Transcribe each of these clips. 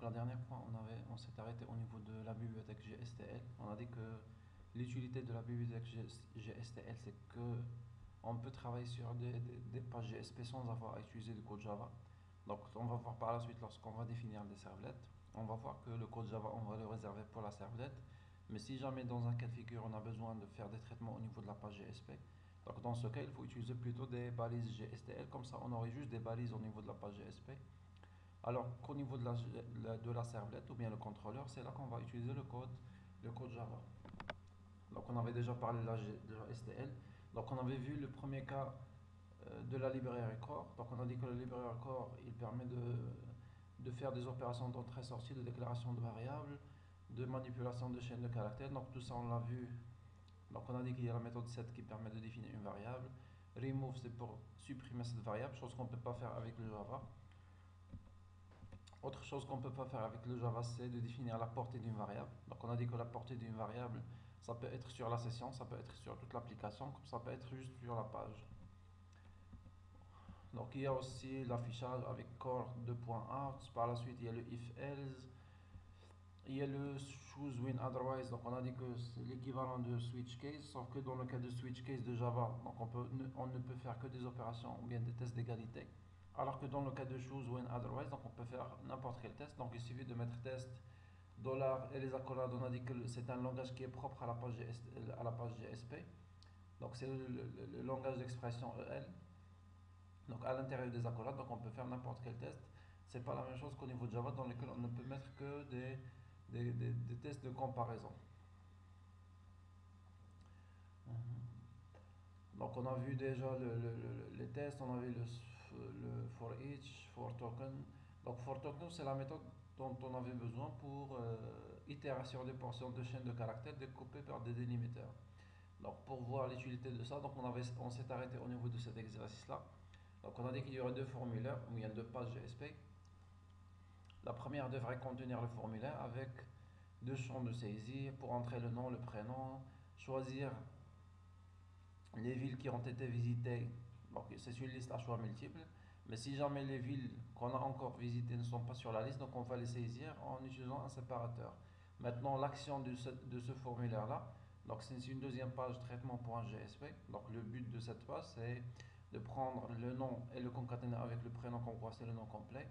la dernière fois, on s'est arrêté au niveau de la bibliothèque GSTL. On a dit que l'utilité de la bibliothèque GSTL, c'est que on peut travailler sur des pages GSP sans avoir à utiliser le code Java. Donc, on va voir par la suite lorsqu'on va définir des servlettes. On va voir que le code Java, on va le réserver pour la servlette. Mais si jamais dans un cas de figure, on a besoin de faire des traitements au niveau de la page GSP, donc dans ce cas, il faut utiliser plutôt des balises GSTL. Comme ça, on aurait juste des balises au niveau de la page GSP. Alors qu'au niveau de la servlette ou bien le contrôleur, c'est là qu'on va utiliser le code Java. Donc on avait déjà parlé de la STL. Donc on avait vu le premier cas de la librairie core. Donc on a dit que la librairie core, il permet de faire des opérations d'entrée-sortie, de déclaration de variables, de manipulation de chaînes de caractères. Donc tout ça on l'a vu. Donc on a dit qu'il y a la méthode set qui permet de définir une variable. Remove c'est pour supprimer cette variable, chose qu'on ne peut pas faire avec le Java. Autre chose qu'on ne peut pas faire avec le Java, c'est de définir la portée d'une variable. Donc on a dit que la portée d'une variable, ça peut être sur la session, ça peut être sur toute l'application, comme ça peut être juste sur la page. Donc il y a aussi l'affichage avec core 2.out. Par la suite, il y a le if-else. Il y a le choose when otherwise. Donc on a dit que c'est l'équivalent de switch case, sauf que dans le cas de switch case de Java, donc on ne peut faire que des opérations ou bien des tests d'égalité. Alors que dans le cas de choose when otherwise, donc on peut faire n'importe quel test. Donc il suffit de mettre test dollar et les accolades. On a dit que c'est un langage qui est propre à la page GSP. Donc c'est le langage d'expression EL. Donc à l'intérieur des accolades, donc on peut faire n'importe quel test. C'est pas la même chose qu'au niveau de Java dans lequel on ne peut mettre que des tests de comparaison. Donc on a vu déjà les tests, on a vu le for each, for token. Donc for token c'est la méthode dont on avait besoin pour itération des portions de chaîne de caractères découpées par des délimiteurs. Donc pour voir l'utilité de ça, donc on s'est arrêté au niveau de cet exercice là. Donc on a dit qu'il y aurait deux formulaires, ou il y a deux pages GSP. La première devrait contenir le formulaire avec deux champs de saisie pour entrer le nom, le prénom, choisir les villes qui ont été visitées. Donc c'est une liste à choix multiples. Mais si jamais les villes qu'on a encore visitées ne sont pas sur la liste, donc on va les saisir en utilisant un séparateur. Maintenant, l'action de ce formulaire-là, donc c'est une deuxième page traitement.gsp. Donc le but de cette page, c'est de prendre le nom et le concaténer avec le prénom qu'on croit c'est le nom complet.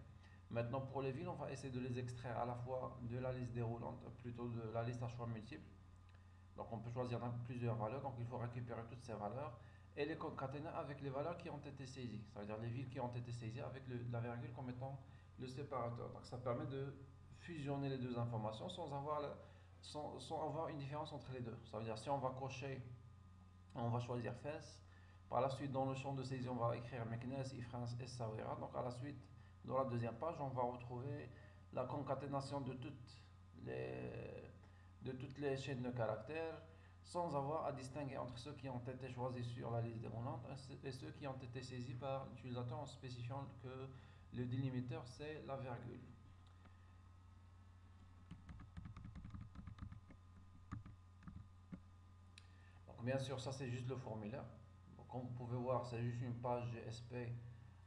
Maintenant, pour les villes, on va essayer de les extraire à la fois de la liste déroulante, plutôt de la liste à choix multiples. Donc on peut choisir plusieurs valeurs, donc il faut récupérer toutes ces valeurs et les concaténer avec les valeurs qui ont été saisies, c'est-à-dire les villes qui ont été saisies avec la virgule comme étant le séparateur. Donc ça permet de fusionner les deux informations sans avoir une différence entre les deux. Ça veut dire si on va cocher, on va choisir FES, par la suite dans le champ de saisie on va écrire Meknes, Ifrance et Sawira. Donc à la suite, dans la deuxième page, on va retrouver la concaténation les de toutes les chaînes de caractères sans avoir à distinguer entre ceux qui ont été choisis sur la liste déroulante et ceux qui ont été saisis par l'utilisateur en spécifiant que le délimiteur c'est la virgule. Donc bien sûr ça c'est juste le formulaire. Donc, comme vous pouvez voir c'est juste une page GSP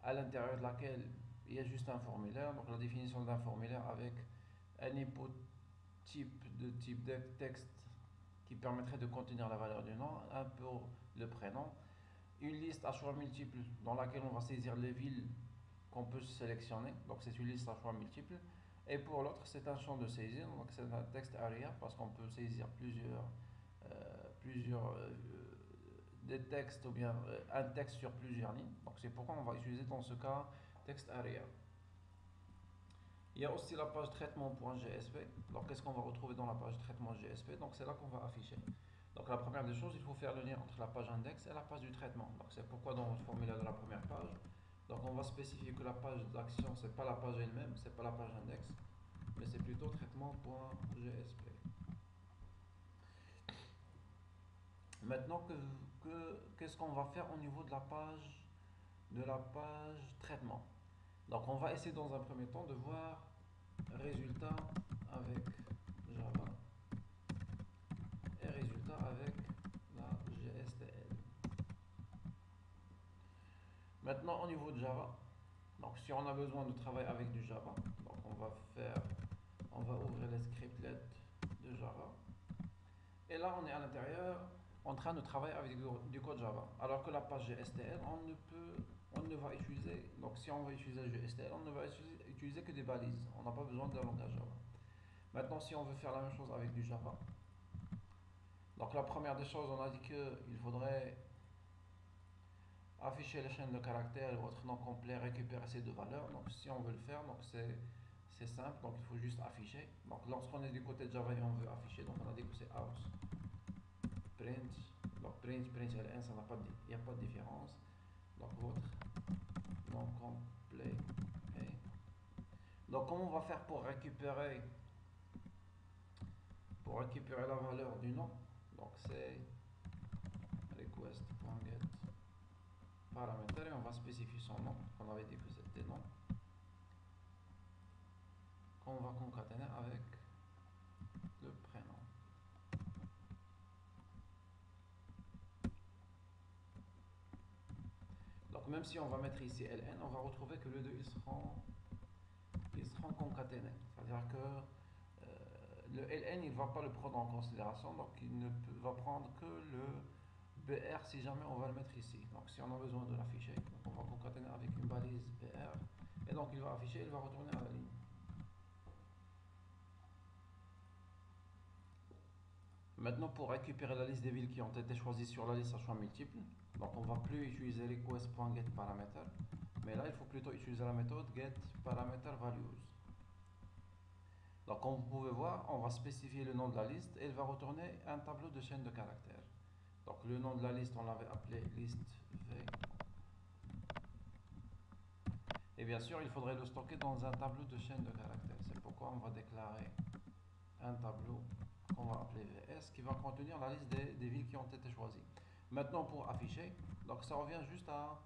à l'intérieur de laquelle il y a juste un formulaire. Donc la définition d'un formulaire avec un input type de texte qui permettrait de contenir la valeur du nom, un pour le prénom, une liste à choix multiples dans laquelle on va saisir les villes qu'on peut sélectionner, donc c'est une liste à choix multiples, et pour l'autre c'est un champ de saisie, donc c'est un texte area parce qu'on peut saisir plusieurs des textes ou bien un texte sur plusieurs lignes, donc c'est pourquoi on va utiliser dans ce cas texte area. Il y a aussi la page traitement.gsp. Donc, qu'est-ce qu'on va retrouver dans la page traitement.gsp? Donc, c'est là qu'on va afficher. Donc, la première des choses, il faut faire le lien entre la page index et la page du traitement. Donc, c'est pourquoi dans votre formulaire de la première page, donc on va spécifier que la page d'action, c'est pas la page elle-même, c'est pas la page index, mais c'est plutôt traitement.gsp. Maintenant, qu'est-ce qu'on va faire au niveau de la page traitement? Donc, on va essayer dans un premier temps de voir résultat avec Java et résultat avec la GSTL. Maintenant au niveau de Java, donc si on a besoin de travailler avec du Java, donc on va faire On va ouvrir les scriptlets de Java. Et là, on est à l'intérieur en train de travailler avec du code Java. Alors que la page GSTL, on ne va utiliser, donc si on va utiliser le GSTL, on ne va utiliser que des balises. On n'a pas besoin d'un langage Java. Maintenant, si on veut faire la même chose avec du Java, donc la première des choses, on a dit qu'il faudrait afficher les chaînes de caractères, votre nom complet, récupérer ces deux valeurs. Donc si on veut le faire, donc c'est simple, donc il faut juste afficher. Donc lorsqu'on est du côté de Java et on veut afficher, donc on a dit que c'est out print. Donc print, ln, ça n'a pas il n'y a pas de différence. Donc votre nom complet est. Donc comment on va faire pour récupérer la valeur du nom? Donc c'est request.get paramètre et on va spécifier son nom. On avait dit que c'était nom. Qu'on va concaténer avec le prénom. Donc même si on va mettre ici ln, on va retrouver que les deux ils seront concaténés. C'est-à-dire que le ln il ne va pas le prendre en considération, donc il ne va prendre que le br si jamais on va le mettre ici. Donc si on a besoin de l'afficher, on va concaténer avec une balise br et donc il va afficher, il va retourner à la ligne. Maintenant, pour récupérer la liste des villes qui ont été choisies sur la liste à choix multiple, donc on ne va plus utiliser request.getParameter, mais là il faut plutôt utiliser la méthode getParameterValues. Donc comme vous pouvez voir, on va spécifier le nom de la liste et il va retourner un tableau de chaîne de caractères. Donc le nom de la liste, on l'avait appelé liste V. Et bien sûr, il faudrait le stocker dans un tableau de chaîne de caractères. C'est pourquoi on va déclarer un tableau qu'on va appeler VS qui va contenir la liste des villes qui ont été choisies. Maintenant pour afficher, donc ça revient juste à,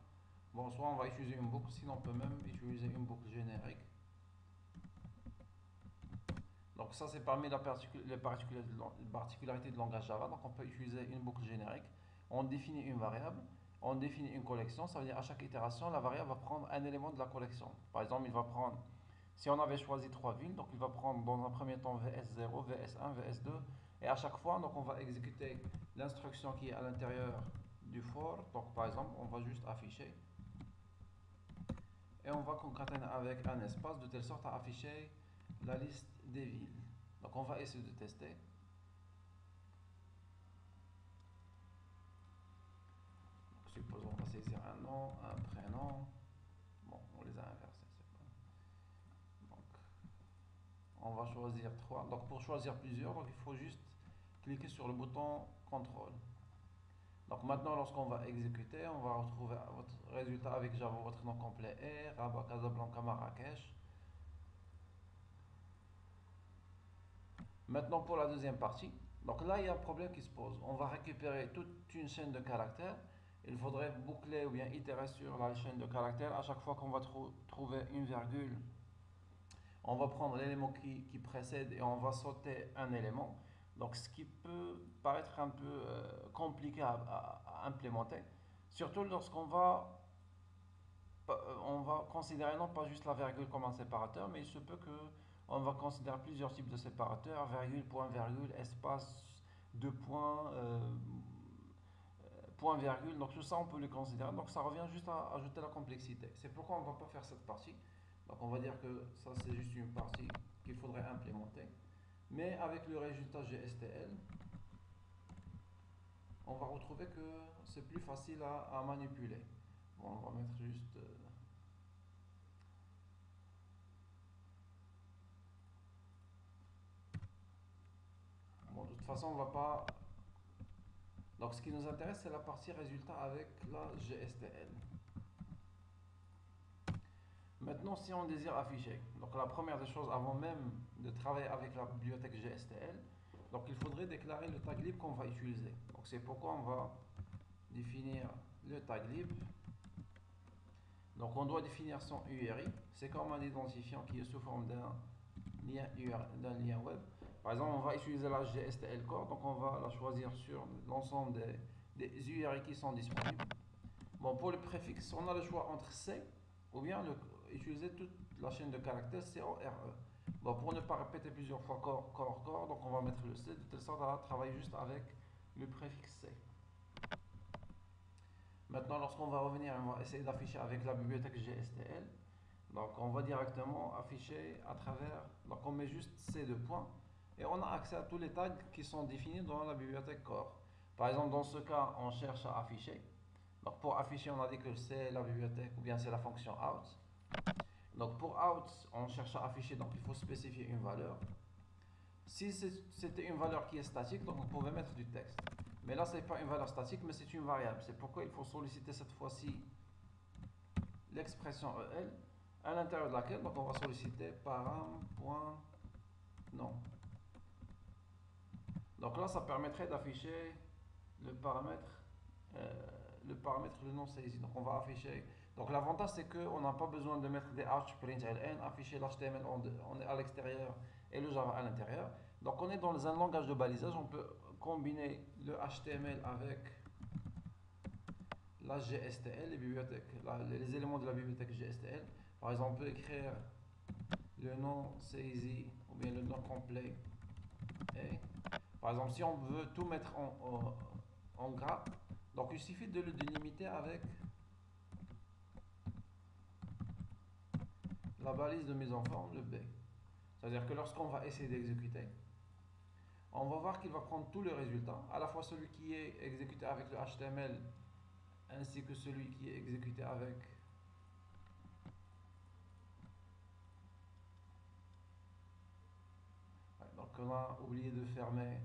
bon, soit on va utiliser une boucle, sinon on peut même utiliser une boucle générique. Donc ça c'est parmi les particularités de langage Java. Donc on peut utiliser une boucle générique, on définit une variable, on définit une collection, ça veut dire à chaque itération la variable va prendre un élément de la collection. Par exemple il va prendre, si on avait choisi 3 villes, donc il va prendre dans un premier temps VS0, VS1, VS2 et à chaque fois donc on va exécuter l'instruction qui est à l'intérieur du for. Donc par exemple on va juste afficher et on va concaténer avec un espace de telle sorte à afficher la liste des villes. Donc on va essayer de tester. Donc, supposons qu'on va saisir un nom, un prénom. Bon, on les a inversés, c'est pas. Donc on va choisir 3. Donc pour choisir plusieurs, donc il faut juste cliquer sur le bouton contrôle. Donc maintenant lorsqu'on va exécuter, on va retrouver votre résultat avec Java, votre nom complet est Rabat Casablanca Marrakech. Maintenant pour la deuxième partie, donc là il y a un problème qui se pose. On va récupérer toute une chaîne de caractères. Il faudrait boucler ou bien itérer sur la chaîne de caractères. À chaque fois qu'on va trouver une virgule, on va prendre l'élément qui précède et on va sauter un élément. Donc ce qui peut paraître un peu compliqué à implémenter, surtout lorsqu'on on va considérer non pas juste la virgule comme un séparateur, mais il se peut que on va considérer plusieurs types de séparateurs, virgule, point, virgule, espace, deux points, point, virgule. Donc tout ça, on peut le considérer. Donc ça revient juste à ajouter la complexité. C'est pourquoi on ne va pas faire cette partie. Donc on va dire que ça, c'est juste une partie qu'il faudrait implémenter. Mais avec le résultat GSTL, on va retrouver que c'est plus facile à manipuler. Bon, on va mettre juste... Bon, de toute façon, on va pas... Donc, ce qui nous intéresse, c'est la partie résultat avec la GSTL. Maintenant, si on désire afficher, donc la première des choses, avant même de travailler avec la bibliothèque GSTL, donc il faudrait déclarer le tag lib qu'on va utiliser. Donc, c'est pourquoi on va définir le tag lib. Donc, on doit définir son URI. C'est comme un identifiant qui est sous forme d'un lien web. Par exemple, on va utiliser la GSTL Core, donc on va la choisir sur l'ensemble des URI qui sont disponibles. Bon, pour le préfixe, on a le choix entre C ou bien utiliser toute la chaîne de caractères CORE. Bon, pour ne pas répéter plusieurs fois corps, donc on va mettre le C de telle sorte à travailler juste avec le préfixe C. Maintenant, lorsqu'on va revenir, on va essayer d'afficher avec la bibliothèque GSTL. Donc, on va directement afficher à travers. Donc, on met juste ces deux points et on a accès à tous les tags qui sont définis dans la bibliothèque core. Par exemple, dans ce cas, on cherche à afficher. Donc, pour afficher, on a dit que c'est la bibliothèque ou bien c'est la fonction out. Donc, pour out, on cherche à afficher, donc il faut spécifier une valeur. Si c'était une valeur qui est statique, donc on pouvait mettre du texte. Mais là, ce n'est pas une valeur statique, mais c'est une variable. C'est pourquoi il faut solliciter cette fois-ci l'expression EL, à l'intérieur de laquelle donc on va solliciter param.nom. Donc là, ça permettrait d'afficher le paramètre, le nom saisi. Donc on va afficher. Donc l'avantage, c'est qu'on n'a pas besoin de mettre des h println, afficher l'HTML, on est à l'extérieur et le Java à l'intérieur. Donc on est dans un langage de balisage, on peut combiner le HTML avec la GSTL, les bibliothèques, les éléments de la bibliothèque GSTL. Par exemple, on peut écrire le nom CZ ou bien le nom complet. Et, par exemple, si on veut tout mettre en gras, donc il suffit de le délimiter avec la balise de mise en forme, le B. C'est-à-dire que lorsqu'on va essayer d'exécuter, on va voir qu'il va prendre tous les résultats, à la fois celui qui est exécuté avec le HTML ainsi que celui qui est exécuté avec donc on a oublié de fermer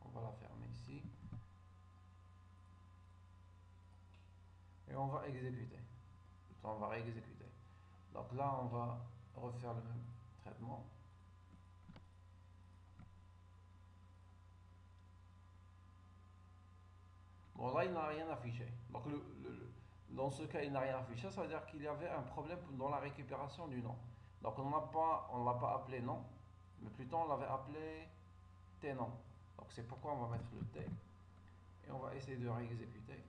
on va la fermer ici et on va exécuter, on va réexécuter. Donc là on va refaire le même traitement. Bon, là il n'a rien affiché, donc dans ce cas il n'a rien affiché, ça veut dire qu'il y avait un problème dans la récupération du nom. Donc on ne l'a pas appelé nom, mais plutôt on l'avait appelé tnom. Donc c'est pourquoi on va mettre le T et on va essayer de réexécuter.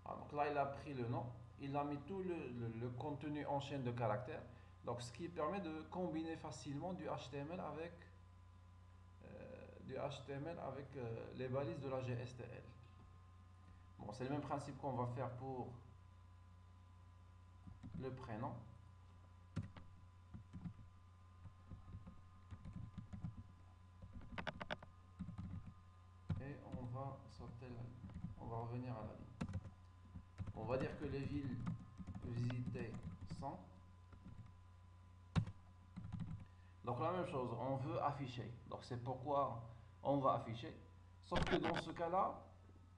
Ah, donc là il a pris le nom, il a mis tout le contenu en chaîne de caractères, donc ce qui permet de combiner facilement du HTML avec les balises de la GSTL. Bon, c'est le même principe qu'on va faire pour le prénom. Et on va sauter on va revenir à la ligne. On va dire que les villes visitées sont. Donc la même chose, on veut afficher. Donc c'est pourquoi on va afficher. Sauf que dans ce cas-là,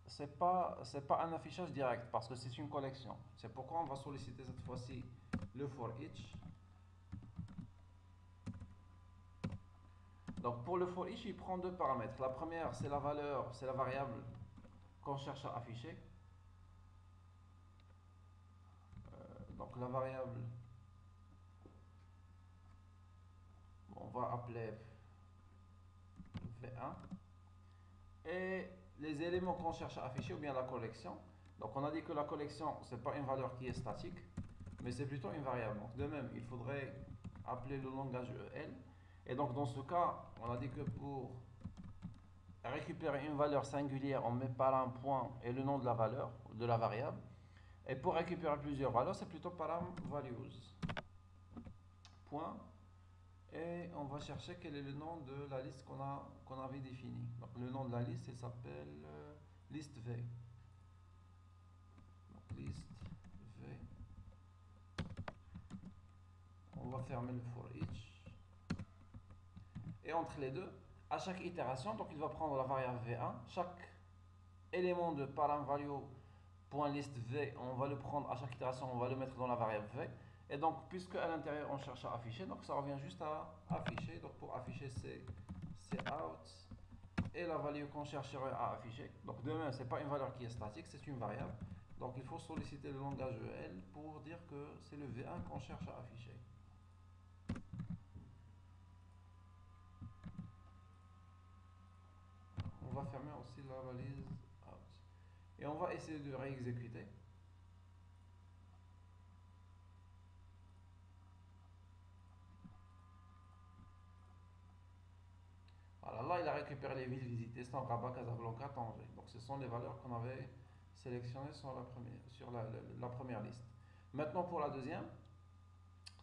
c'est pas un affichage direct parce que c'est une collection. C'est pourquoi on va solliciter cette fois-ci le for each. Donc pour le for each, il prend deux paramètres. La première, c'est la valeur, c'est la variable qu'on cherche à afficher. Donc la variable, on va appeler V1. Et les éléments qu'on cherche à afficher, ou bien la collection. Donc on a dit que la collection, ce n'est pas une valeur qui est statique, mais c'est plutôt une variable. Donc de même, il faudrait appeler le langage EL. Et donc dans ce cas, on a dit que pour récupérer une valeur singulière, on met param point et le nom de la valeur, de la variable. Et pour récupérer plusieurs valeurs, c'est plutôt param values. Point. Et on va chercher quel est le nom de la liste qu'on avait définie. Donc le nom de la liste, il s'appelle liste V. Donc liste V. On va fermer le for each. Et entre les deux, à chaque itération, donc il va prendre la variable V1. Chaque élément de param_value.list V, on va le prendre à chaque itération, on va le mettre dans la variable V. Et donc, puisque à l'intérieur on cherche à afficher, donc ça revient juste à afficher. Donc pour afficher, c'est out. Et la valeur qu'on chercherait à afficher. Donc de même, ce n'est pas une valeur qui est statique, c'est une variable. Donc il faut solliciter le langage EL pour dire que c'est le V1 qu'on cherche à afficher. fermer aussi la valise out. Et on va essayer de réexécuter. Voilà, là il a récupéré les villes visitées, c'est Rabat, Casablanca, Tanger. Donc ce sont les valeurs qu'on avait sélectionnées sur la première liste. Maintenant pour la deuxième,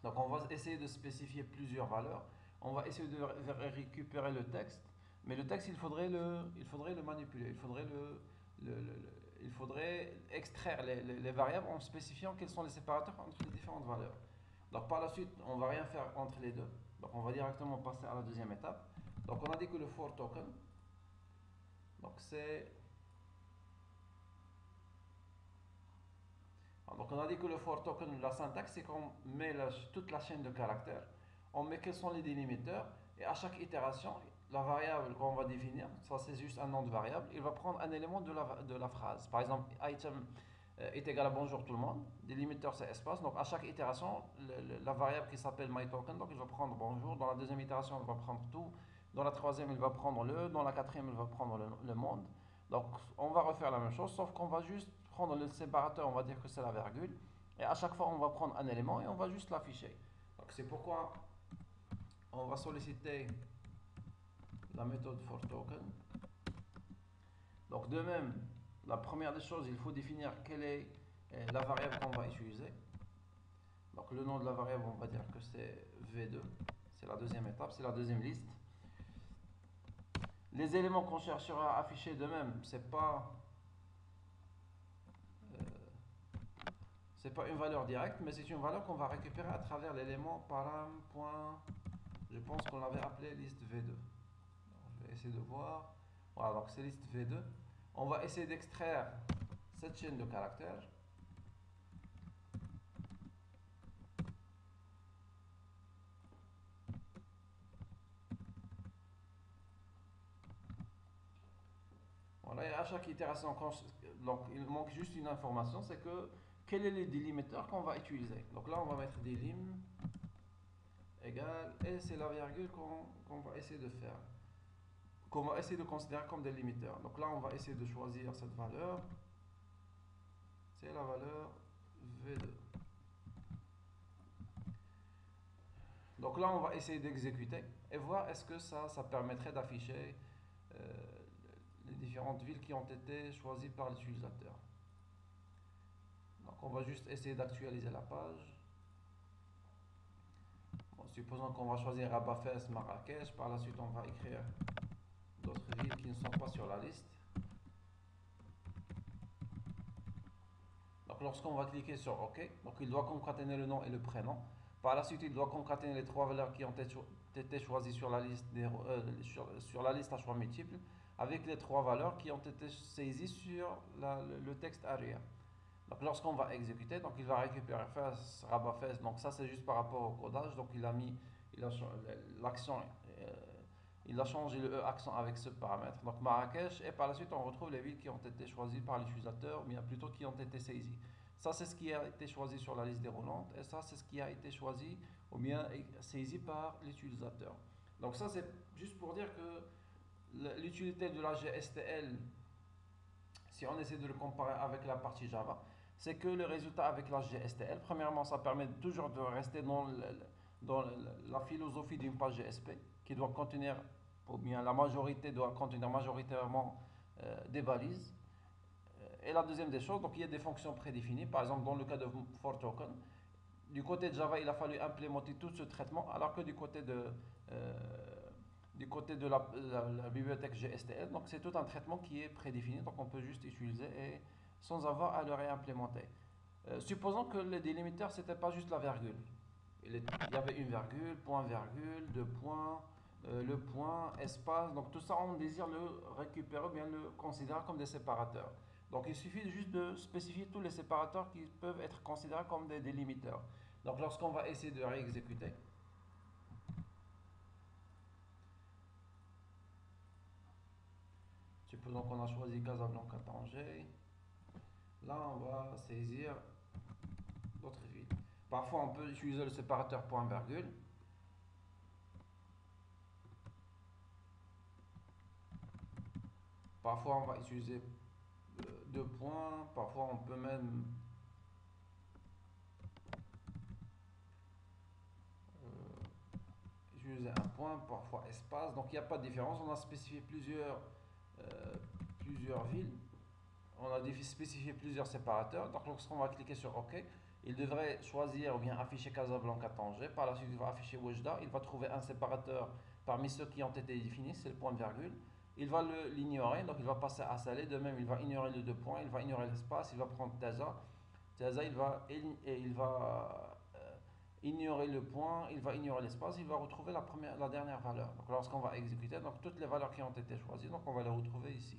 donc on va essayer de spécifier plusieurs valeurs. On va essayer de récupérer le texte, mais le texte il faudrait le manipuler, il faudrait extraire les variables en spécifiant quels sont les séparateurs entre les différentes valeurs. Donc par la suite, on ne va rien faire entre les deux. Donc on va directement passer à la deuxième étape. Donc on a dit que le for token, donc c'est donc on a dit que le for token, la syntaxe, c'est qu'on met toute la chaîne de caractères, on met quels sont les délimiteurs, et à chaque itération, la variable qu'on va définir, ça c'est juste un nom de variable, il va prendre un élément de la phrase. Par exemple, item est égal à bonjour tout le monde, délimiteur c'est espace, donc à chaque itération, la variable qui s'appelle myToken, donc il va prendre bonjour, dans la deuxième itération, il va prendre tout, dans la troisième, il va prendre le, dans la quatrième, il va prendre le monde. Donc on va refaire la même chose, sauf qu'on va juste prendre le séparateur, on va dire que c'est la virgule, et à chaque fois on va prendre un élément et on va juste l'afficher. Donc c'est pourquoi on va solliciter la méthode forToken. Donc de même, la première des choses, il faut définir quelle est la variable qu'on va utiliser. Donc le nom de la variable, on va dire que c'est V2, c'est la deuxième étape, c'est la deuxième liste. Les éléments qu'on cherchera à afficher de même, c'est pas une valeur directe, mais c'est une valeur qu'on va récupérer à travers l'élément param. Je pense qu'on l'avait appelé liste V2. Donc, je vais essayer de voir. Voilà, donc c'est liste V2. On va essayer d'extraire cette chaîne de caractères. Voilà, et à chaque itération, donc il manque juste une information, c'est que quel est le délimteur qu'on va utiliser. Donc là, on va mettre délim égal, et c'est la virgule qu'on va essayer de faire, qu'on va essayer de considérer comme délimiteur. Donc là, on va essayer de choisir cette valeur. C'est la valeur V2. Donc là, on va essayer d'exécuter et voir est-ce que ça permettrait d'afficher les différentes villes qui ont été choisies par l'utilisateur. Donc on va juste essayer d'actualiser la page. Bon, supposons qu'on va choisir Rabat Fès, Marrakech. Par la suite, on va écrire d'autres villes qui ne sont pas sur la liste. Donc lorsqu'on va cliquer sur OK, donc il doit concaténer le nom et le prénom. Par la suite, il doit concaténer les trois valeurs qui ont été choisies sur la liste, sur la liste à choix multiples avec les trois valeurs qui ont été saisies sur le texte arrière. Donc lorsqu'on va exécuter, donc il va récupérer Fès, Rabat Fès, donc ça c'est juste par rapport au codage, donc il a l'accent, il a changé le E accent avec ce paramètre, donc Marrakech, et par la suite on retrouve les villes qui ont été choisies par l'utilisateur, ou bien plutôt qui ont été saisies. Ça c'est ce qui a été choisi sur la liste déroulante, et ça c'est ce qui a été choisi ou bien saisi par l'utilisateur. Donc ça c'est juste pour dire que l'utilité de la GSTL, si on essaie de le comparer avec la partie Java, c'est que le résultat avec la GSTL, premièrement, ça permet toujours de rester dans la philosophie d'une page GSP qui doit contenir, ou bien la majorité doit contenir majoritairement des balises. Et la deuxième des choses, donc il y a des fonctions prédéfinies, par exemple dans le cas de forToken, du côté de Java, il a fallu implémenter tout ce traitement, alors que du côté de la bibliothèque GSTL, donc c'est tout un traitement qui est prédéfini, donc on peut juste utiliser et sans avoir à le réimplémenter. Supposons que le délimitaire, c'était pas juste la virgule. Il y avait une virgule, point virgule, deux points, le point, espace, donc tout ça on désire le récupérer, bien le considérer comme des séparateurs. Donc il suffit juste de spécifier tous les séparateurs qui peuvent être considérés comme des délimiteurs. Donc lorsqu'on va essayer de réexécuter, supposons qu'on a choisi Casablanca Tanger, là on va saisir d'autres villes. Parfois on peut utiliser le séparateur point virgule. Parfois, on va utiliser deux points. Parfois, on peut même utiliser un point, parfois espace. Donc, il n'y a pas de différence. On a spécifié plusieurs villes. On a spécifié plusieurs séparateurs. Donc, lorsqu'on va cliquer sur OK, il devrait choisir ou bien afficher Casablanca Tanger. Par la suite, il va afficher Oujda. Il va trouver un séparateur parmi ceux qui ont été définis, c'est le point virgule. Il va l'ignorer, donc il va passer à Salé. De même, il va ignorer le deux points, il va ignorer l'espace, il va prendre Taza. Taza, il va ignorer le point, il va ignorer l'espace, il va retrouver la dernière valeur. Donc, lorsqu'on va exécuter, donc toutes les valeurs qui ont été choisies, donc on va les retrouver ici.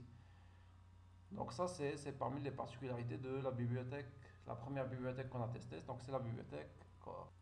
Donc ça, c'est parmi les particularités de la bibliothèque, la première bibliothèque qu'on a testée, donc c'est la bibliothèque Core.